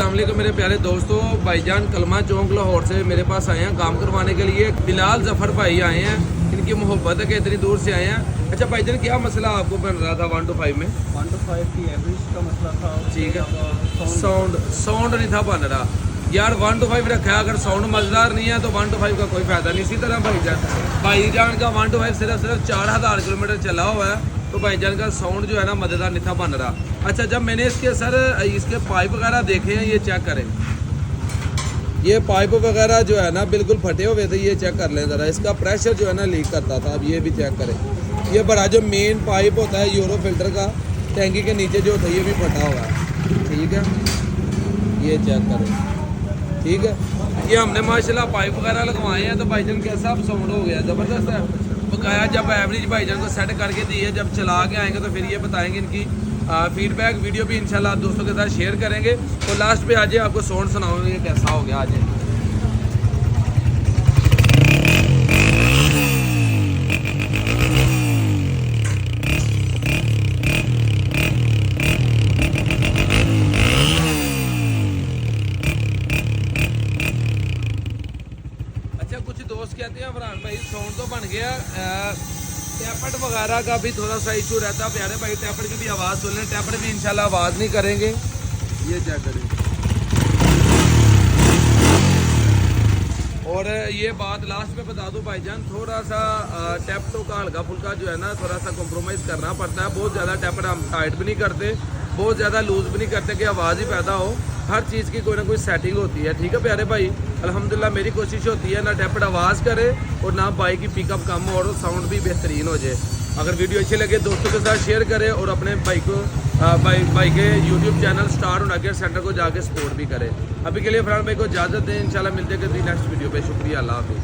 अस्सलामुअलैकुम मेरे प्यारे दोस्तों, भाईजान कलमा चौक लाहौर से मेरे पास आए हैं काम करवाने के लिए। बिलाल जफर भाई आए हैं, इनकी मोहब्बत है कि इतनी दूर से आए हैं। अच्छा भाईजान, क्या मसला आपको बन रहा था 1 to 5 में? 1 to 5 की एवरेज का मसला था। ठीक है, साउंड नहीं था बन रहा यार। 1 to 5 रखा है, अगर साउंड मजेदार नहीं है तो 1 to 5 का कोई फायदा नहीं। इसी तरह भाईजान का 1 to 5 सिर्फ 4000 किलोमीटर चला हुआ है, तो भाईजान का साउंड जो है ना मजेदार नहीं था बन रहा। अच्छा, जब मैंने इसके पाइप वगैरह देखे हैं, ये चेक करें, ये पाइप वगैरह जो है ना बिल्कुल फटे हुए थे, ये चेक कर लें ज़रा। इसका प्रेशर जो है ना लीक करता था, अब ये भी चेक करें। ये बड़ा जो मेन पाइप होता है यूरो फिल्टर का, टैंकी के नीचे जो होता है, ये भी फटा हुआ है। ठीक है, ये चेक करें। ठीक है, ये हमने माशाल्लाह पाइप वगैरह लगवाए हैं, तो भाईजान कैसा अब साउंड हो गया, ज़बरदस्त है। बकाया जब एवरेज भाईजान को सेट करके दी है, जब चला के आएंगे तो फिर ये बताएंगे इनकी फीडबैक वीडियो भी इंशाल्लाह आप दोस्तों के साथ शेयर करेंगे। तो लास्ट पे आज आपको साउंड सुनाऊंगे कैसा हो गया आज। अच्छा, कुछ दोस्त कहते हैं फरहान भाई साउंड तो बन गया, टैपट वगैरह का भी थोड़ा सा इशू रहता है। प्यारे भाई टैपट की भी आवाज़ सुन लें, टैपट भी इंशाल्लाह आवाज़ नहीं करेंगे। ये क्या करें, और ये बात लास्ट में बता दूं भाईजान, थोड़ा सा टैपटों का हल्का फुल्का जो है ना थोड़ा सा कॉम्प्रोमाइज़ करना पड़ता है। बहुत ज़्यादा टैपट हम टाइट भी नहीं करते, बहुत ज़्यादा लूज़ भी नहीं करते कि आवाज़ ही पैदा हो। हर चीज़ की कोई ना कोई सेटिंग होती है। ठीक है प्यारे भाई, अल्हम्दुलिल्लाह मेरी कोशिश होती है ना टैपट आवाज़ करे और ना बाइक की पिकअप कम हो और साउंड भी बेहतरीन हो जाए। अगर वीडियो अच्छी लगे दोस्तों के साथ शेयर करें और अपने भाई के यूट्यूब चैनल स्टार होना केयर सेंटर को जाके सपोर्ट भी करें। अभी के लिए फरहान भाई को इजाज़त दें, इंशाल्लाह मिलते हैं किसी नेक्स्ट वीडियो पे। शुक्रिया, अल्लाह हाफ़िज़।